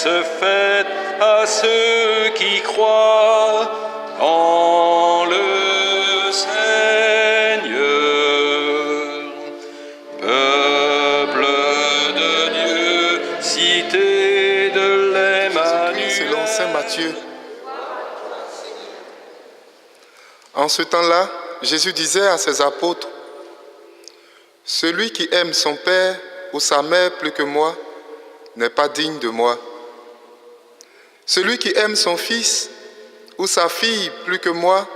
grâce faite à ceux qui croient en le Seigneur. Peuple de Dieu, cité de l'Emmanuel. Selon saint Matthieu. En ce temps-là, Jésus disait à ses apôtres, « Celui qui aime son père ou sa mère plus que moi n'est pas digne de moi. Celui qui aime son fils ou sa fille plus que moi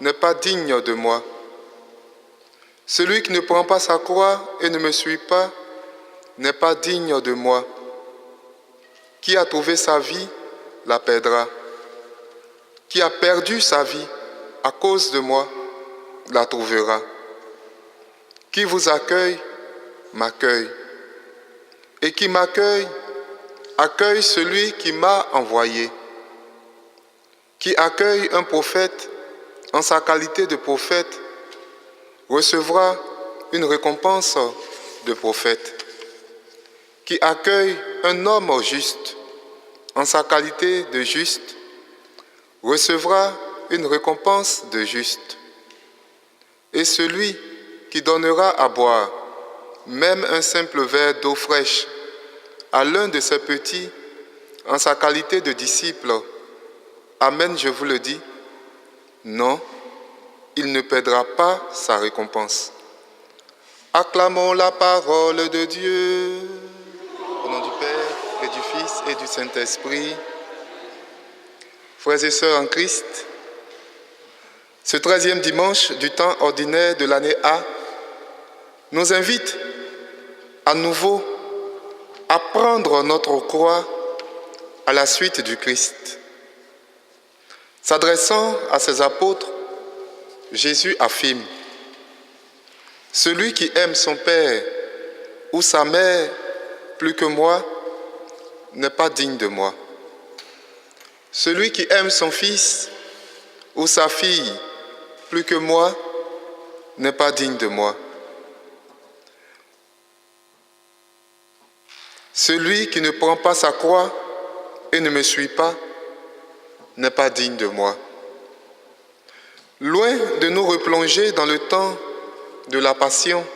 n'est pas digne de moi. Celui qui ne prend pas sa croix et ne me suit pas n'est pas digne de moi. Qui a trouvé sa vie la perdra. Qui a perdu sa vie à cause de moi la trouvera. Qui vous accueille, m'accueille. Et qui m'accueille, accueille celui qui m'a envoyé. Qui accueille un prophète en sa qualité de prophète recevra une récompense de prophète. Qui accueille un homme juste en sa qualité de juste recevra une récompense de juste. Et celui qui donnera à boire même un simple verre d'eau fraîche à l'un de ses petits en sa qualité de disciple, amen, je vous le dis, non, il ne perdra pas sa récompense. Acclamons la parole de Dieu. Au nom du Père et du Fils et du Saint-Esprit. Frères et sœurs en Christ, ce 13e dimanche du temps ordinaire de l'année A nous invite à nouveau à prendre notre croix à la suite du Christ. S'adressant à ses apôtres, Jésus affirme « Celui qui aime son père ou sa mère plus que moi n'est pas digne de moi. Celui qui aime son fils ou sa fille plus que moi n'est pas digne de moi. Celui qui ne prend pas sa croix et ne me suit pas n'est pas digne de moi. » Loin de nous replonger dans le temps de la passion,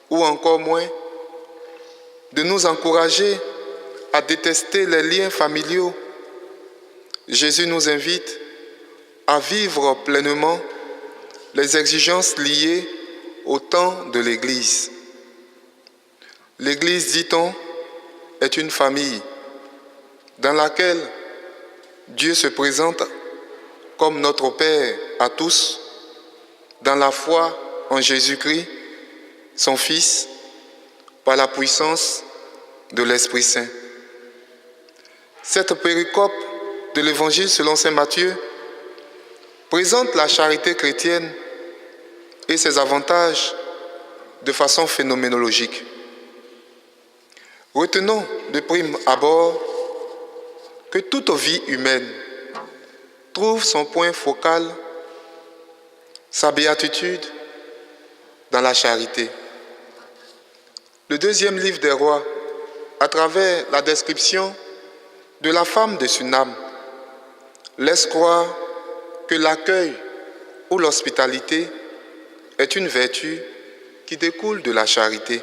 ou encore moins, de nous encourager à détester les liens familiaux, Jésus nous invite à vivre pleinement les exigences liées au temps de l'Église. L'Église, dit-on, est une famille dans laquelle Dieu se présente comme notre Père à tous, dans la foi en Jésus-Christ, son Fils, par la puissance de l'Esprit Saint. Cette péricope de l'Évangile selon saint Matthieu présente la charité chrétienne et ses avantages de façon phénoménologique. Retenons de prime abord que toute vie humaine trouve son point focal, sa béatitude, dans la charité. Le 2e livre des Rois, à travers la description de la femme de Sunam, laisse croire que l'accueil ou l'hospitalité est une vertu qui découle de la charité.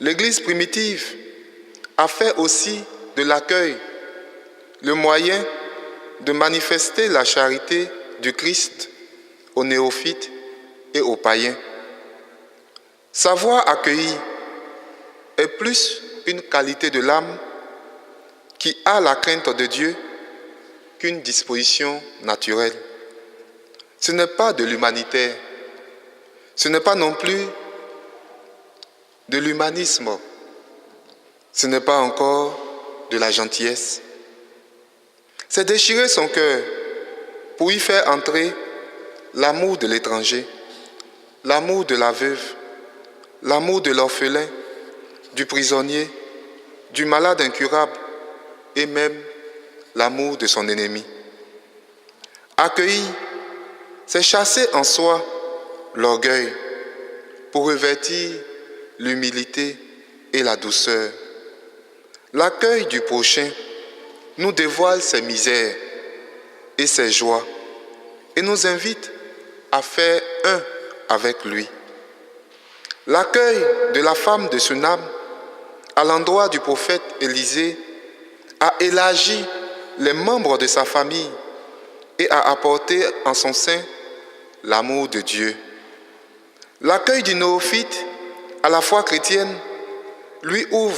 L'Église primitive a fait aussi de l'accueil le moyen de manifester la charité du Christ aux néophytes et aux païens. Savoir accueillir est plus une qualité de l'âme qui a la crainte de Dieu qu'une disposition naturelle. Ce n'est pas de l'humanitaire, ce n'est pas non plus de l'humanisme, ce n'est pas encore de la gentillesse. C'est déchirer son cœur pour y faire entrer l'amour de l'étranger, l'amour de la veuve, l'amour de l'orphelin, du prisonnier, du malade incurable et même l'amour de son ennemi. Accueillir, c'est chasser en soi l'orgueil pour revêtir l'humilité et la douceur. L'accueil du prochain nous dévoile ses misères et ses joies et nous invite à faire un avec lui. L'accueil de la femme de Sunam à l'endroit du prophète Élisée a élargi les membres de sa famille et a apporté en son sein l'amour de Dieu. L'accueil du néophyte à la foi chrétienne lui ouvre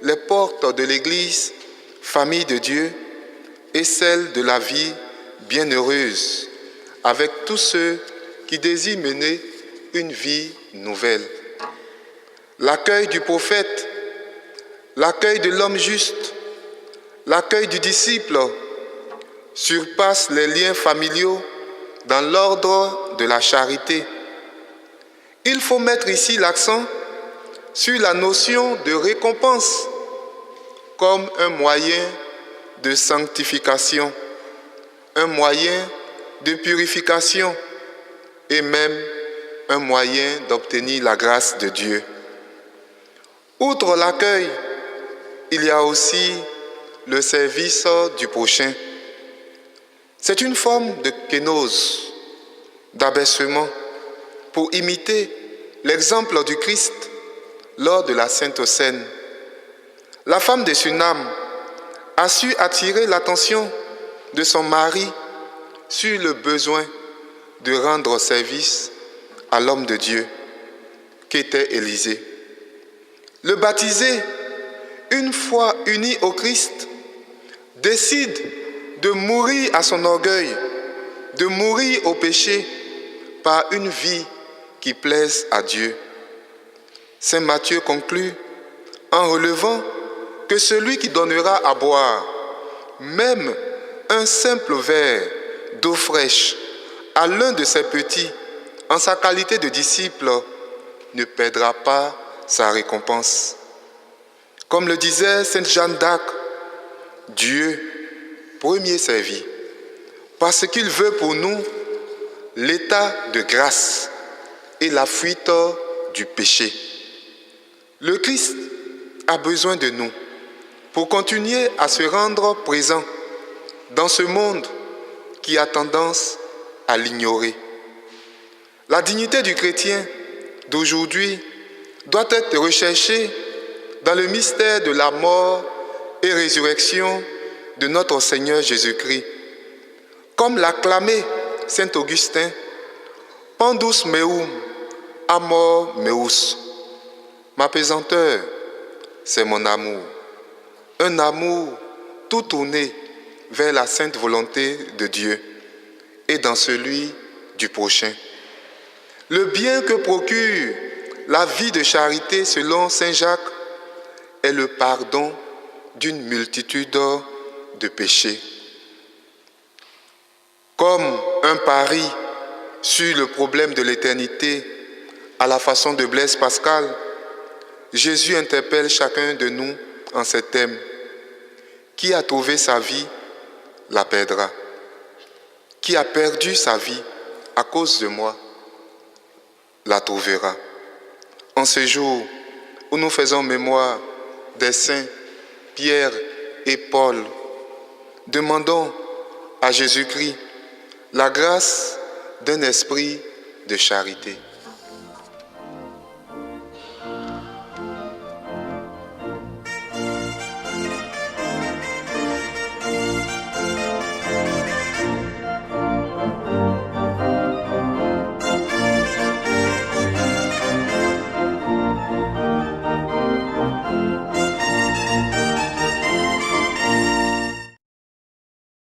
les portes de l'Église, famille de Dieu, et celle de la vie bienheureuse avec tous ceux qui désirent mener une vie nouvelle. L'accueil du prophète, l'accueil de l'homme juste, l'accueil du disciple surpasse les liens familiaux dans l'ordre de la charité. Il faut mettre ici l'accent sur la notion de récompense comme un moyen de sanctification, un moyen de purification et même un moyen d'obtenir la grâce de Dieu. Outre l'accueil, il y a aussi le service du prochain. C'est une forme de kénose, d'abaissement, pour imiter l'exemple du Christ lors de la Sainte Seine. La femme de Sunam a su attirer l'attention de son mari sur le besoin de rendre service à l'homme de Dieu qu'était Élisée. Le baptisé, une fois uni au Christ, décide de mourir à son orgueil, de mourir au péché par une vie qui plaise à Dieu. Saint Matthieu conclut en relevant que celui qui donnera à boire, même un simple verre d'eau fraîche, à l'un de ses petits, en sa qualité de disciple, ne perdra pas sa récompense. Comme le disait Sainte Jeanne d'Arc, Dieu, premier servi, parce qu'il veut pour nous l'état de grâce et la fuite du péché. Le Christ a besoin de nous pour continuer à se rendre présent dans ce monde qui a tendance à l'ignorer. La dignité du chrétien d'aujourd'hui doit être recherchée dans le mystère de la mort et résurrection de notre Seigneur Jésus-Christ. Comme l'a clamé Saint Augustin, Pandus meum, amor meus. Ma pesanteur, c'est mon amour. Un amour tout tourné vers la sainte volonté de Dieu et dans celui du prochain. Le bien que procure la vie de charité selon Saint Jacques est le pardon d'une multitude de péchés. Comme un pari sur le problème de l'éternité à la façon de Blaise Pascal, Jésus interpelle chacun de nous en ces thèmes. Qui a trouvé sa vie, la perdra. Qui a perdu sa vie à cause de moi, la trouvera. En ce jour où nous faisons mémoire des saints Pierre et Paul, demandons à Jésus-Christ la grâce d'un esprit de charité.